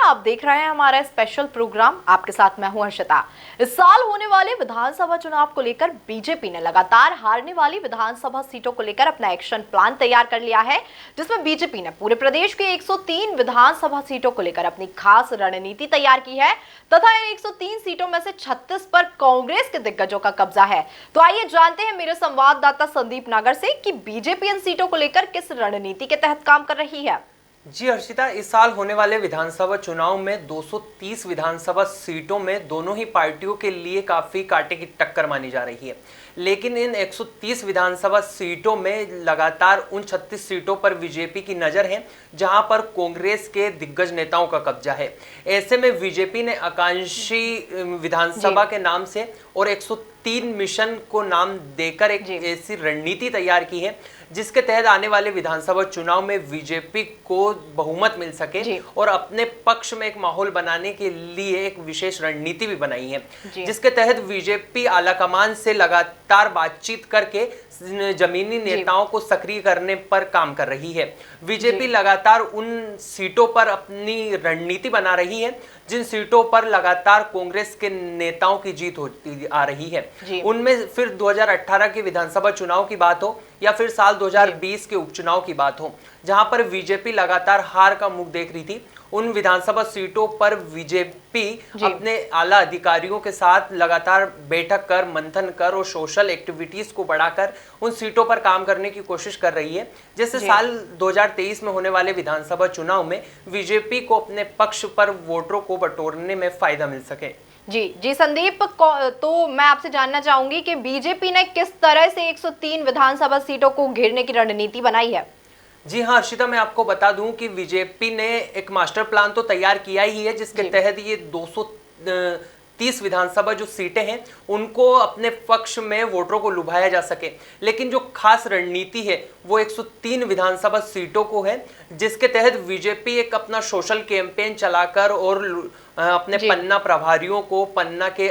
आप देख रहे हैं हमारा स्पेशल प्रोग्राम। आपके साथ मैं हूं हर्षिता। इस साल होने वाले विधानसभा चुनाव को लेकर बीजेपी ने लगातार हारने वाली विधानसभा सीटों को लेकर अपना एक्शन प्लान तैयार कर लिया है, जिसमें बीजेपी ने पूरे प्रदेश के 103 विधानसभा सीटों को लेकर अपनी खास रणनीति तैयार की है तथा इन 103 सीटों में से 36 पर कांग्रेस के दिग्गजों का कब्जा है। तो आइए जानते हैं मेरे संवाददाता संदीप नागर से कि बीजेपी इन सीटों को लेकर किस रणनीति के तहत काम कर रही है। जी हर्षिता, इस साल होने वाले विधानसभा चुनाव में 230 विधानसभा सीटों में दोनों ही पार्टियों के लिए काफी कांटे की टक्कर मानी जा रही है, लेकिन इन 130 विधानसभा सीटों में लगातार उन 36 सीटों पर बीजेपी की नजर है, जहां पर कांग्रेस के दिग्गज नेताओं का कब्जा है। ऐसे में बीजेपी ने आकांक्षी विधानसभा के नाम से और 103 मिशन को नाम देकर एक ऐसी रणनीति तैयार की है जिसके तहत आने वाले विधानसभा चुनाव में बीजेपी को बहुमत मिल सके और अपने पक्ष में एक माहौल बनाने के लिए एक विशेष रणनीति भी बनाई है, जिसके तहत बीजेपी आलाकमान से लगातार बातचीत करके जमीनी नेताओं को सक्रिय करने पर काम कर रही है। बीजेपी लगातार उन सीटों पर अपनी रणनीति बना रही है जिन सीटों पर लगातार कांग्रेस के नेताओं की जीत होती आ रही है। उनमें फिर 2018 के विधानसभा चुनाव की बात हो या फिर साल 2020 के उपचुनाव की बात हो, जहां पर बीजेपी लगातार हार का मुख देख रही थी, उन विधानसभा सीटों पर बीजेपी अपने आला अधिकारियों के साथ लगातार बैठक कर, मंथन कर और सोशल एक्टिविटीज को बढ़ाकर उन सीटों पर काम करने की कोशिश कर रही है, जैसे साल 2023 में होने वाले विधानसभा चुनाव में बीजेपी को अपने पक्ष पर वोटरों को बटोरने में फायदा मिल सके। जी संदीप, तो मैं आपसे जानना चाहूंगी कि बीजेपी ने किस तरह से 103 विधानसभा सीटों को घेरने की रणनीति बनाई है। जी हाँ हर्षिता, मैं आपको बता दूं कि बीजेपी ने एक मास्टर प्लान तो तैयार किया ही है, जिसके तहत ये 230 विधानसभा जो सीटें हैं उनको अपने पक्ष में वोटरों को लुभाया जा सके। लेकिन जो खास रणनीति है वो 103 विधानसभा सीटों को है, जिसके तहत बीजेपी एक अपना सोशल कैंपेन चलाकर और अपने पन्ना प्रभारियों को, पन्ना के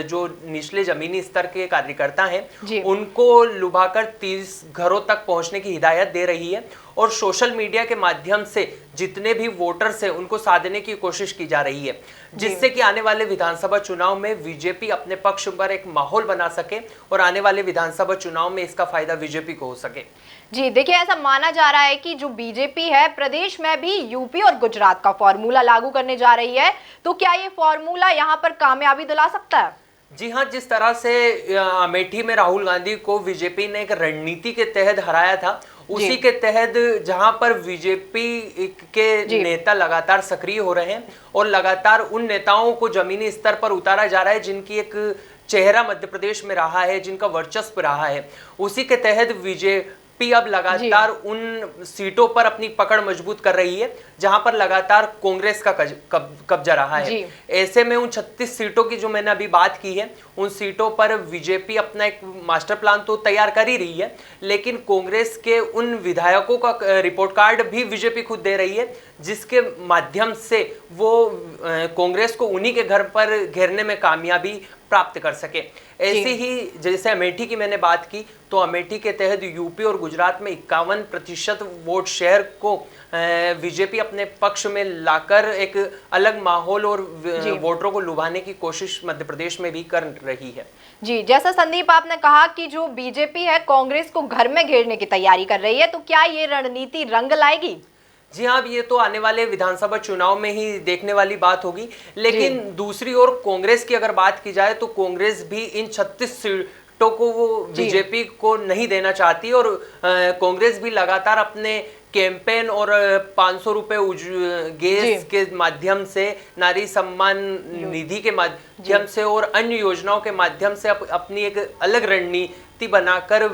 जो निचले जमीनी स्तर के कार्यकर्ता हैं उनको लुभाकर 30 घरों तक पहुंचने की हिदायत दे रही है और सोशल मीडिया के माध्यम से जितने भी वोटर्स हैं उनको साधने की कोशिश की जा रही है, जिससे कि आने वाले विधानसभा चुनाव में बीजेपी अपने पक्ष पर एक माहौल बना सके और आने वाले विधानसभा चुनाव में इसका फायदा बीजेपी को हो सके। जी देखिए, ऐसा माना जा रहा है कि जो बीजेपी है प्रदेश में भी यूपी और गुजरात का फॉर्मूला लागू करने जा रही है, तो क्या ये फॉर्मूला यहाँ पर कामयाबी दिला सकता है? जी हाँ, जिस तरह से अमेठी में राहुल गांधी को बीजेपी ने एक रणनीति के तहत हराया था, उसी के तहत जहां पर बीजेपी के नेता लगातार सक्रिय हो रहे हैं और लगातार उन नेताओं को जमीनी स्तर पर उतारा जा रहा है जिनकी एक चेहरा मध्य प्रदेश में रहा है, जिनका वर्चस्व रहा है, उसी के तहत बीजेपी अब लगातार उन सीटों पर अपनी पकड़ मजबूत कर रही है जहां पर लगातार कांग्रेस का कब्जा रहा है। ऐसे में उन 36 सीटों की जो मैंने अभी बात की है, उन सीटों पर बीजेपी अपना एक मास्टर प्लान तो तैयार कर ही रही है, लेकिन कांग्रेस के उन विधायकों का रिपोर्ट कार्ड भी बीजेपी खुद दे रही है, जिसके माध्यम से वो कांग्रेस को उन्हीं के घर पर घेरने में कामयाबी प्राप्त कर सके। ऐसे ही जैसे अमेठी की मैंने बात की, तो अमेठी के तहत यूपी और गुजरात में 51% वोट शेयर को बीजेपी अपने पक्ष में लाकर एक अलग माहौल और वोटरों को लुभाने की कोशिश मध्य प्रदेश में भी कर रही है। जी, जैसा संदीप आपने कहा कि जो बीजेपी है कांग्रेस को घर में घेरने की तैयारी कर रही है, तो क्या ये रणनीति रंग लाएगी? जी हाँ, ये तो आने वाले विधानसभा चुनाव में ही देखने वाली बात होगी, लेकिन दूसरी ओर कांग्रेस की अगर बात की जाए तो कांग्रेस भी इन 36 सीटों को वो बीजेपी को नहीं देना चाहती और कांग्रेस भी लगातार अपने कैंपेन और 500 रुपए गैस के माध्यम से, नारी सम्मान निधि के माध्यम से और अन्य योजनाओं के माध्यम से अपनी एक अलग रणनीति बनाकर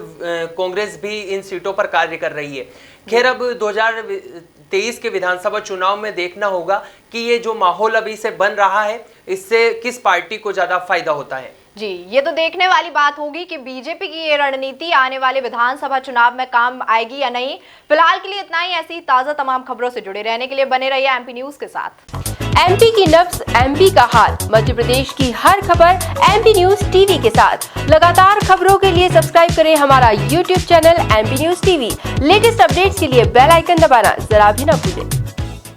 कांग्रेस भी इन सीटों पर कार्य कर रही है। खैर, अब 2023 के विधानसभा चुनाव में देखना होगा कि ये जो माहौल अभी से बन रहा है, इससे किस पार्टी को ज्यादा फायदा होता है। जी, ये तो देखने वाली बात होगी कि बीजेपी की ये रणनीति आने वाले विधानसभा चुनाव में काम आएगी या नहीं। फिलहाल के लिए इतना ही। ऐसी ताजा तमाम खबरों से जुड़े रहने के लिए बने रहिए एमपी न्यूज के साथ। एमपी की नब्ज, एमपी का हाल, मध्य प्रदेश की हर खबर एमपी न्यूज टीवी के साथ। लगातार खबरों के लिए सब्सक्राइब करें हमारा YouTube channel MP news TV. Latest updates के लिए बेल आइकन दबाना जरा भी न भूलें।